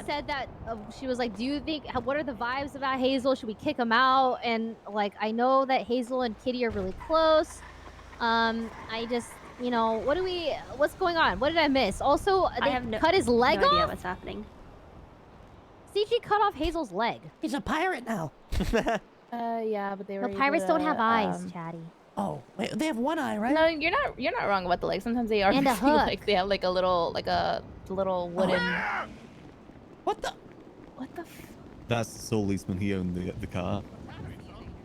said that she was like, "Do you think? What are the vibes about Hazel? Should we kick him out?" And like, I know that Hazel and Kitty are really close. I just, what's going on? What did I miss? Also, they cut his leg no idea off? what's happening. CG cut off Hazel's leg. He's a pirate now. Yeah, but they were. No, pirates don't have eyes, Chatty. Oh, wait, they have one eye, right? No, you're not wrong about the leg. Sometimes they are and a hook. like they have like a little wooden. What the? What the? That's the sole leaseman. He owned the car.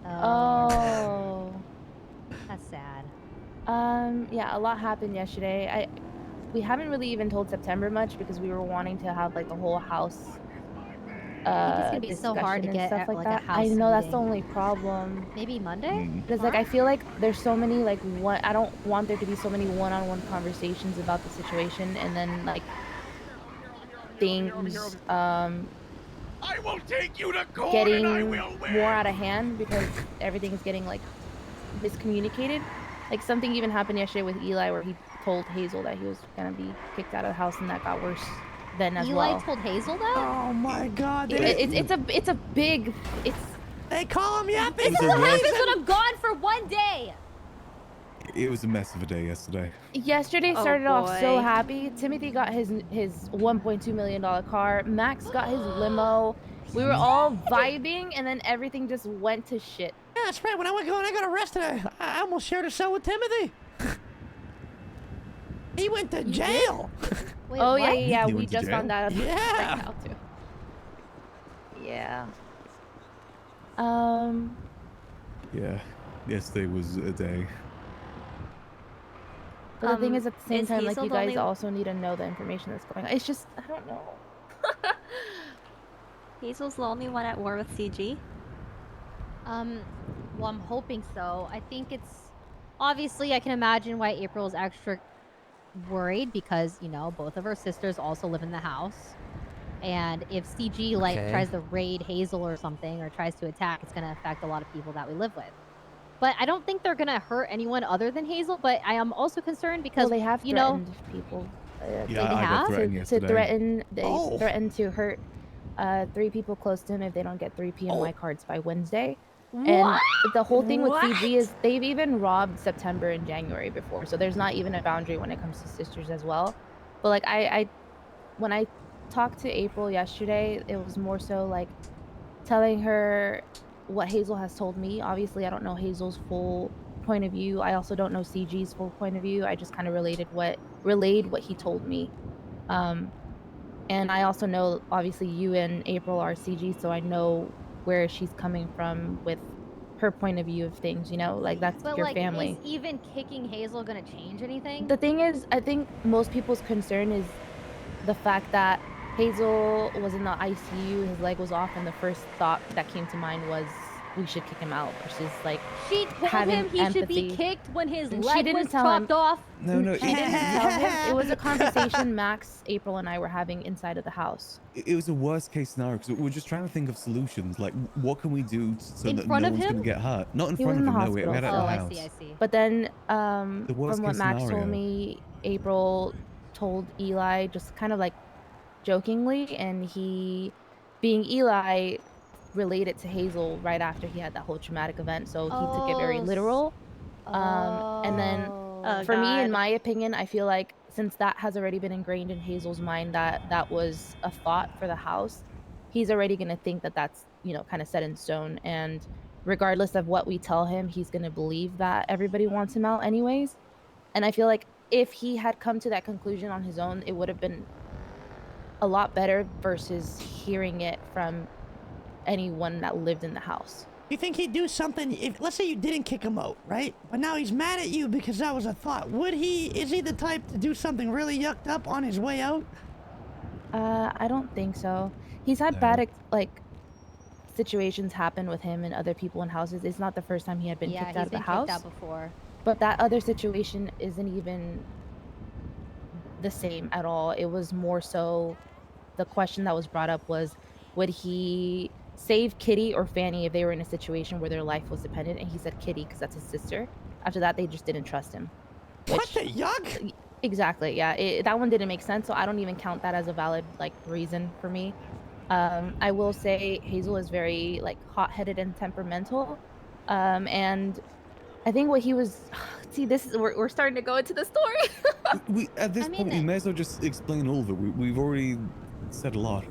Oh. That's sad. Yeah, a lot happened yesterday. We haven't really even told September much because we were wanting to have like the whole house. I think it's gonna be so hard to get stuff like that. a house I know meeting. that's the only problem. Maybe Monday? Because like I feel like there's so many like I don't want there to be so many one-on-one conversations about the situation and then like things I will take you to court getting and I will win. more out of hand because everything is getting like miscommunicated. Like something even happened yesterday with Eli where he told Hazel that he was gonna be kicked out of the house and that got worse then as well. Eli told Hazel that? Oh my God! It's a big. They call him Yappy. This is what happens when I'm gone for one day. It was a mess of a day yesterday. Yesterday started off so happy. Timothy got his $1.2 million car. Max got his limo. We were all vibing, and then everything just went to shit. Yeah, that's right. When I got arrested, I almost shared a cell with Timothy. He went to jail. Wait, oh what? yeah. He We went to just jail? found that out Yeah. right now too. Yeah. Yeah, yesterday was a day. But the thing is, at the same time, like Hazel you the guys only- also need to know the information that's going on. It's just I don't know. Hazel's the only one at war with CG. Well, I'm hoping so. I think it's obviously I can imagine why April is extra worried because both of her sisters also live in the house, and if CG tries to raid Hazel or something or tries to attack, it's gonna affect a lot of people that we live with. But I don't think they're gonna hurt anyone other than Hazel. But I am also concerned because they have threatened people. Yeah, I got threatened yesterday. They threatened to hurt 3 people close to him if they don't get 3 PNY cards by Wednesday. And the whole thing with CG is they've even robbed September and January before, so there's not even a boundary when it comes to sisters as well. But like when I talked to April yesterday, it was more so like telling her what Hazel has told me. Obviously, I don't know Hazel's full point of view. I also don't know CG's full point of view. I just kind of relayed what he told me. And I also know, obviously, you and April are CG, so I know where she's coming from with her point of view of things, like that's your family. Is even kicking Hazel gonna change anything? The thing is, I think most people's concern is the fact that Hazel was in the ICU, his leg was off, and the first thought that came to mind was we should kick him out versus like she told him he should be kicked when his leg was chopped off. No. She didn't tell him. It was a conversation Max, April, and I were having inside of the house. It was a worst case scenario because we're just trying to think of solutions. Like, what can we do so that no one's going to get hurt? Not in front of him. No, we had it at the house. I see. But then, from what Max told me, April told Eli just kind of like jokingly, and he, being Eli, related to Hazel right after he had that whole traumatic event, so he took it very literal. And then for me, in my opinion, I feel like since that has already been ingrained in Hazel's mind that was a thought for the house, he's already going to think that that's kind of set in stone, and regardless of what we tell him, he's going to believe that everybody wants him out anyways. And I feel like if he had come to that conclusion on his own, it would have been a lot better versus hearing it from anyone that lived in the house. You think he'd do something if, let's say, you didn't kick him out, right? But now he's mad at you because that was a thought. Is he the type to do something really yucked up on his way out? I don't think so. He's had bad situations happen with him and other people in houses. It's not the first time he had been kicked out of the house. Kicked out before. But that other situation isn't even the same at all. It was more so the question that was brought up was, would he save Kitty or Fanny if they were in a situation where their life was dependent? And he said Kitty because that's his sister. After that, they just didn't trust him. What the yuck? Exactly. Yeah. That one didn't make sense, so I don't even count that as a valid like reason for me. I will say Hazel is very like hot-headed and temperamental. And I think what he was see this is we're starting to go into the story. We at this point we may as well just explain all of it. We've already said a lot.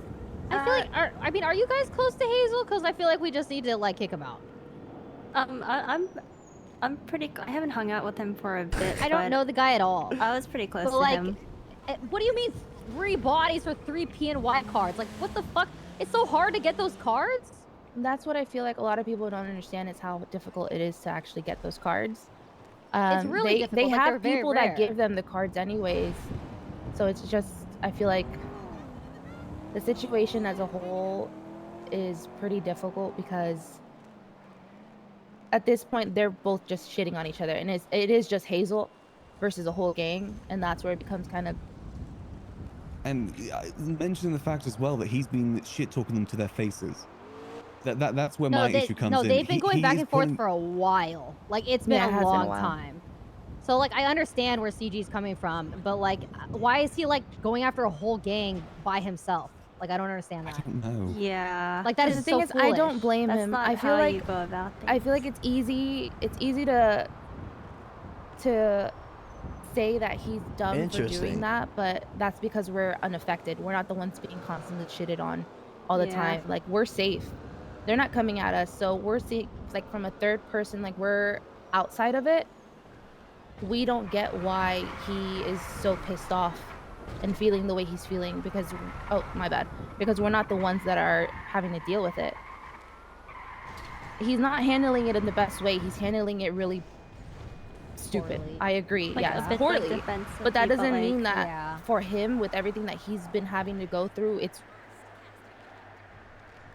I feel like are you guys close to Hazel? Because I feel like we just need to like kick him out. I'm pretty. I haven't hung out with him for a bit. I don't know the guy at all. I was pretty close to like, him. What do you mean 3 bodies for 3 PNY cards? Like, what the fuck? It's so hard to get those cards? That's what I feel like a lot of people don't understand is how difficult it is to actually get those cards. It's really difficult. They like, have people rare. that give them the cards anyways. So it's just, I feel like the situation as a whole is pretty difficult because at this point they're both just shitting on each other, and it is just Hazel versus a whole gang, and that's where it becomes kind of. And mentioning the fact as well that he's been shit talking them to their faces. That's where my issue comes in. No, they've been going back and forth for a while. Like, it's been a long time. So, like, I understand where CG's coming from, but, like, why is he, like, going after a whole gang by himself? Like, I don't understand that. I don't know. Yeah. Like, that is the so thing is, foolish. I don't blame That's him. not I feel how like you go about things. I feel like it's easy to say that he's dumb for doing that, but that's because we're unaffected. We're not the ones being constantly shitted on all the time. Like, we're safe. They're not coming at us, so we're seeing, like, from a third person, like, we're outside of it. We don't get why he is so pissed off and feeling the way he's feeling because, oh, my bad, because we're not the ones that are having to deal with it. He's not handling it in the best way. He's handling it really stupid. Poorly. I agree. Like, yeah, a bit poorly. defensive, But that doesn't like, mean that for him, with everything that he's been having to go through, it's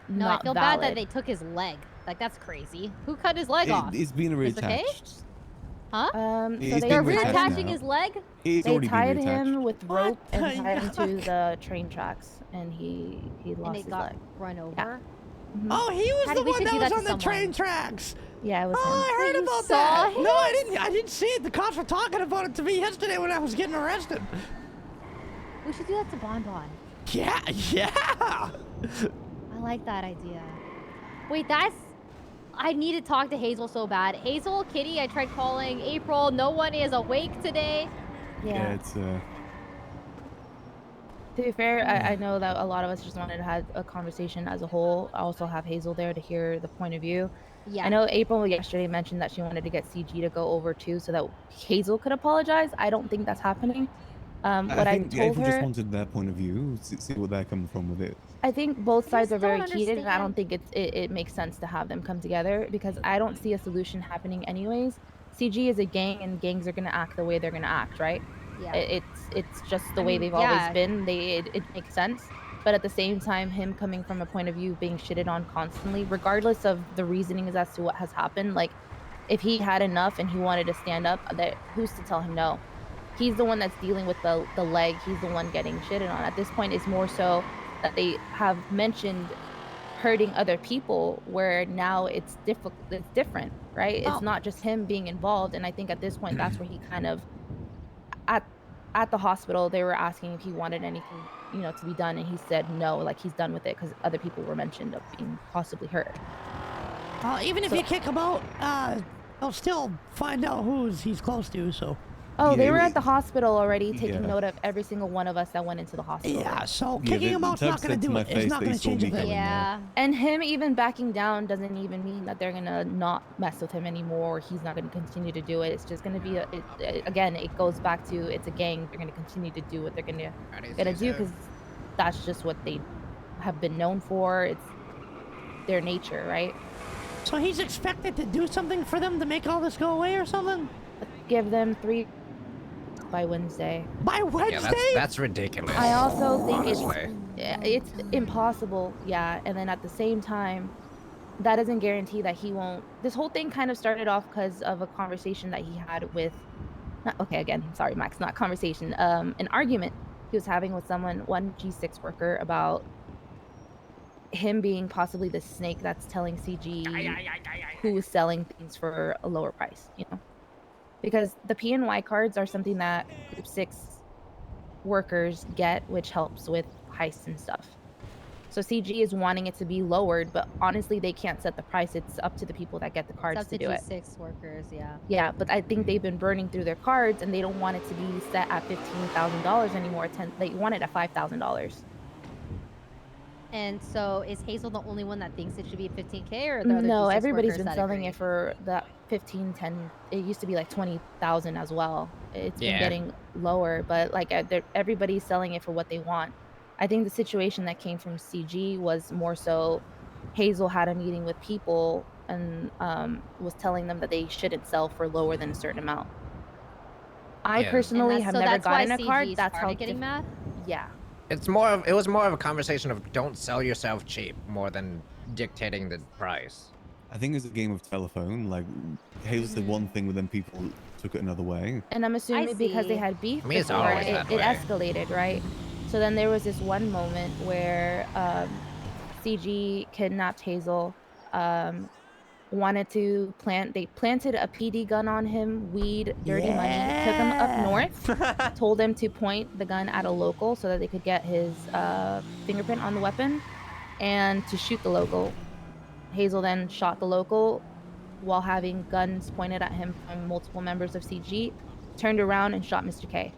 No, not I feel valid. bad that they took his leg. Like, that's crazy. Who cut his leg off? It's been reattached. Okay? Huh? So They're reattaching his leg? It's they already tied been reattached. him with rope and tied him to the train tracks, and he lost And his it got leg. run over? Yeah. Oh, he was Patty, the we one should that do was that on to the train tracks. Yeah, it was Oh, him. I heard You about saw that. him? No, I didn't. I didn't see it. The cops were talking about it to me yesterday when I was getting arrested. We should do that to Bon Bon. Yeah. I like that idea. Wait, I need to talk to Hazel so bad. Hazel, Kitty, I tried calling. April, no one is awake today. Yeah. It's To be fair, I know that a lot of us just wanted to have a conversation as a whole. I also have Hazel there to hear the point of view. Yeah. I know April yesterday mentioned that she wanted to get CG to go over too so that Hazel could apologize. I don't think that's happening. What I think told April her, just wanted their point of view, see what they're coming from with it. I think both sides are very don't heated, and I don't understand. think it makes sense to have them come together because I don't see a solution happening anyways. CG is a gang, and gangs are gonna act the way they're gonna act, right? Yeah. It's just the way they've always been. It makes sense. But at the same time, him coming from a point of view being shitted on constantly, regardless of the reasonings as to what has happened, like if he had enough and he wanted to stand up, that who's to tell him no? He's the one that's dealing with the leg. He's the one getting shitted on. At this point, it's more so that they have mentioned hurting other people, where now it's difficult. It's different, right? It's not just him being involved. And I think at this point, that's where he kind of at the hospital, they were asking if he wanted anything, to be done, and he said no, like he's done with it because other people were mentioned of being possibly hurt. Even if you kick him out, they'll still find out who he's close to. So. Oh, they were at the hospital already, taking note of every single one of us that went into the hospital. Yeah, so kicking him out's not going to do it. It's not going to change a thing. Yeah. And him even backing down doesn't even mean that they're going to not mess with him anymore, or he's not going to continue to do it. It's just going to be, again, it goes back to it's a gang. They're going to continue to do what they're going to do because that's just what they have been known for. It's their nature, right? So he's expected to do something for them to make all this go away or something? Give them 3 by Wednesday. By Wednesday? Yeah, that's ridiculous. I also think honestly. it's impossible. Yeah, and then at the same time, that doesn't guarantee that he won't. This whole thing kind of started off because of a conversation that he had with. Sorry, Max, not conversation. An argument he was having with one G6 worker about him being possibly the snake that's telling CG who is selling things for a lower price. because the PNY cards are something that Group 6 workers get, which helps with heists and stuff. So CG is wanting it to be lowered, but honestly, they can't set the price. It's up to the people that get the cards to do it. G6 workers, yeah. Yeah, but I think they've been burning through their cards, and they don't want it to be set at $15,000 anymore. They want it at $5,000. And so is Hazel the only one that thinks it should be 15K, or are there other No, G6 everybody's workers been that selling agree? it for that 15, 10. It used to be like 20,000 as well. It's been getting lower, but like everybody's selling it for what they want. I think the situation that came from CG was more so Hazel had a meeting with people and was telling them that they shouldn't sell for lower than a certain amount. I personally have never gotten a card. That's how getting mad. Yeah. It was more of a conversation of don't sell yourself cheap more than dictating the price. I think it's a game of telephone. Like Hazel said one thing, but then people took it another way. And I'm assuming because they had beef before, it escalated, right? So then there was this one moment where CG kidnapped Hazel, wanted to they planted a PD gun on him, weed, dirty money, took him up north, told him to point the gun at a local so that they could get his fingerprint on the weapon and to shoot the local. Hazel then shot the local while having guns pointed at him from multiple members of CG, turned around and shot Mr. K.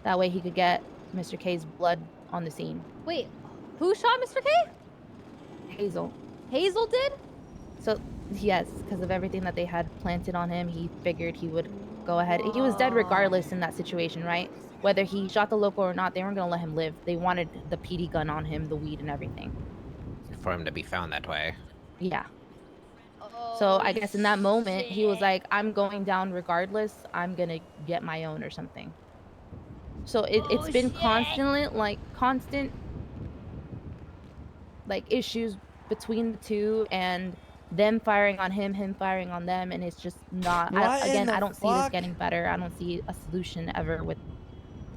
That way he could get Mr. K's blood on the scene. Wait, who shot Mr. K? Hazel. Hazel did? So, yes, because of everything that they had planted on him, he figured he would go ahead. He was dead regardless in that situation, right? Whether he shot the local or not, they weren't going to let him live. They wanted the PD gun on him, the weed and everything. For him to be found that way. Yeah. So I guess in that moment, he was like, I'm going down regardless. I'm going to get my own or something. So it's been constantly, constant, issues between the two and them firing on him firing on them. And it's just not, I don't see this getting better. I don't see a solution ever with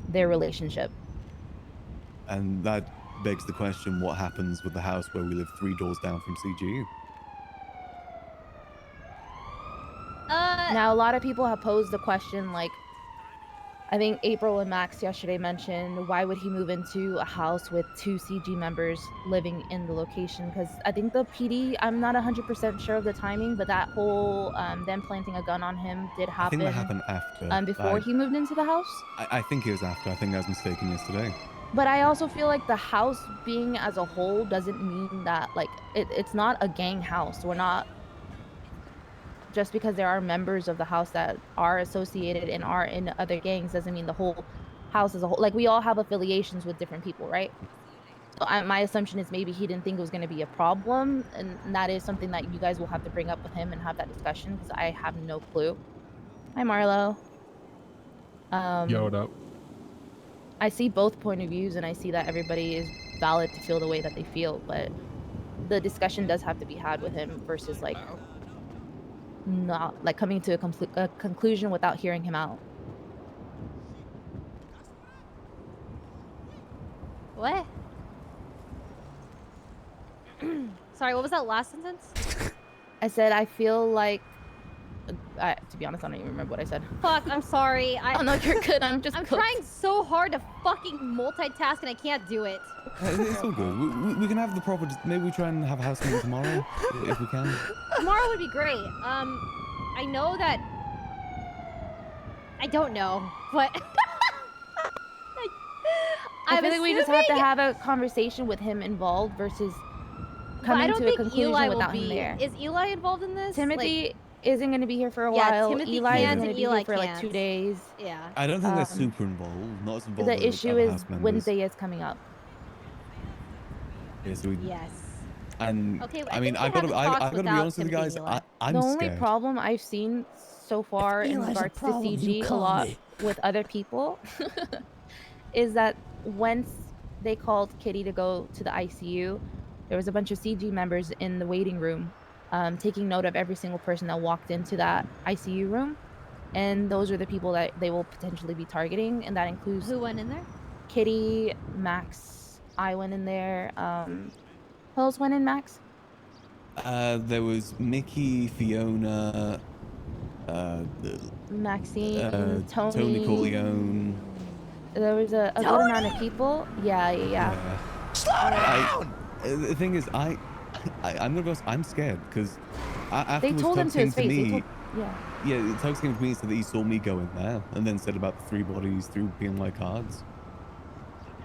their relationship. And that begs the question, what happens with the house where we live 3 doors down from CG? Now, a lot of people have posed the question, I think April and Max yesterday mentioned, why would he move into a house with 2 CG members living in the location? Because I think the PD, I'm not 100% sure of the timing, but that whole them planting a gun on him did happen. I think that happened after. Before he moved into the house? I think it was after. I think I was mistaken yesterday. But I also feel like the house being as a whole doesn't mean that, it's not a gang house. We're not... Just because there are members of the house that are associated and are in other gangs doesn't mean the whole house as a whole. We all have affiliations with different people, right? So my assumption is maybe he didn't think it was going to be a problem, and that is something that you guys will have to bring up with him and have that discussion, because I have no clue. Hi, Marlo. Yo, what up? I see both point of views, and I see that everybody is valid to feel the way that they feel, but the discussion does have to be had with him versus not coming to a conclusion without hearing him out. What? Sorry, what was that last sentence? I said I feel like to be honest, I don't even remember what I said. Fuck, I'm sorry. Oh no, you're good. I'm trying so hard to fucking multitask and I can't do it. It's all good. We can have the proper... Maybe we try and have a house meeting tomorrow, if we can. Tomorrow would be great. I know that... I don't know, but... I feel like we just have to have a conversation with him involved versus coming to a conclusion without him there. Is Eli involved in this? Timothy isn't going to be here for a while. Eli isn't going to be here for 2 days. Yeah. I don't think they're super involved. Not as involved as the issue is Wednesday is coming up. Yeah, so yes. And okay, I mean, I gotta be honest with you guys. I'm the scared. only problem I've seen so far in regards to CG a lot with other people is that once they called Kitty to go to the ICU, there was a bunch of CG members in the waiting room taking note of every single person that walked into that ICU room, and those are the people that they will potentially be targeting, and that includes... Who went in there? Kitty, Max, I went in there. Who else went in, Max? There was Mickey, Fiona, Maxine, Tony Corleone. There was a good amount of people. Yeah. Slow down! The thing is, I'm gonna go. I'm scared because they told him to his face. Yeah, Tugs came to me and said that he saw me go in there, and then said about the 3 bodies through being my cards.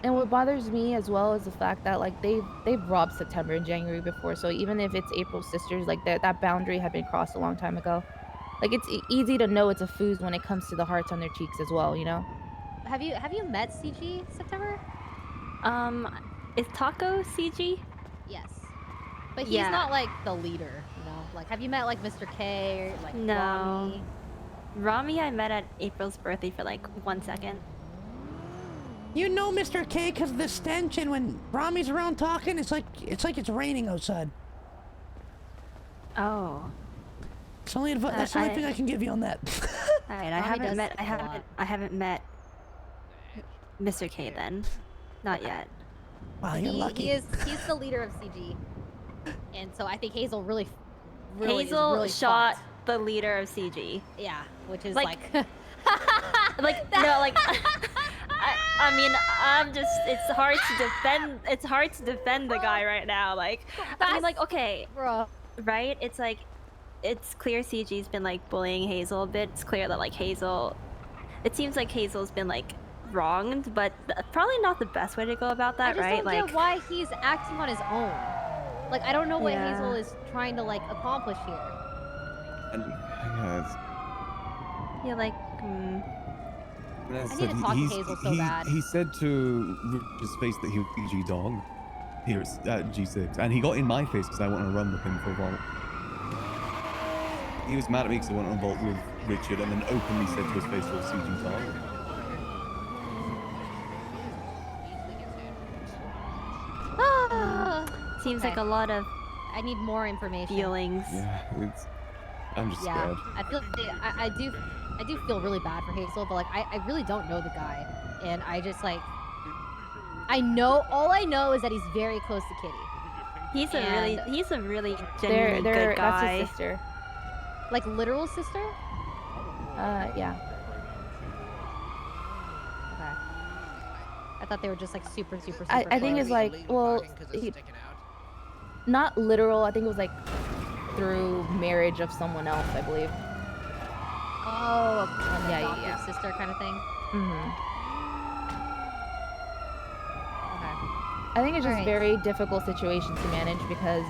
And what bothers me as well is the fact that like they've robbed September and January before, so even if it's April's sisters, like that boundary had been crossed a long time ago. Like it's easy to know it's a foos when it comes to the hearts on their cheeks as well, you know. Have you met CG September? Is Taco CG? Yes, but he's not like the leader, you know. Like, have you met like Mr. K or like Rami? Rami I met at April's birthday for like 1 second. You know Mr. K because of the stench, and when Rami's around talking, it's like it's raining outside. Oh. It's only that's the only thing I can give you on that. All right, I haven't met Mr. K then, not yet. Wow, you're lucky. He's the leader of CG, and so I think Hazel really shot fucked. the leader of CG. Yeah, which is like no, like I mean, it's hard to defend. It's hard to defend the guy right now. Like, I mean, like, okay, bro, right? It's like, it's clear CG's been like bullying Hazel a bit. It's clear that like it seems like Hazel's been like wronged, but probably not the best way to go about that, right? I just don't get why he's acting on his own. Like, I don't know what Hazel is trying to like accomplish here. And yeah, like. I need to talk to Hazel so bad. He said to Rich's face that he was PG dog here at G6, and he got in my face because I wanted to run with him for a vault. He was mad at me because I wanted to vault with Richard, and then openly said to his face, "You're CG dog." Seems like a lot of. I need more information. Feelings. Yeah, I'm just scared. I feel I do feel really bad for Hazel, but like I really don't know the guy, and I just like all I know is that he's very close to Kitty. He's a really genuinely good guy. That's his sister. Like literal sister? Yeah. Okay. I thought they were just like super I think it's like, well, not literal. I think it was like through marriage of someone else, I believe. Oh, an adoptive sister kind of thing. Okay. I think it's just very difficult situation to manage because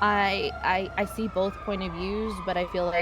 I see both point of views, but I feel like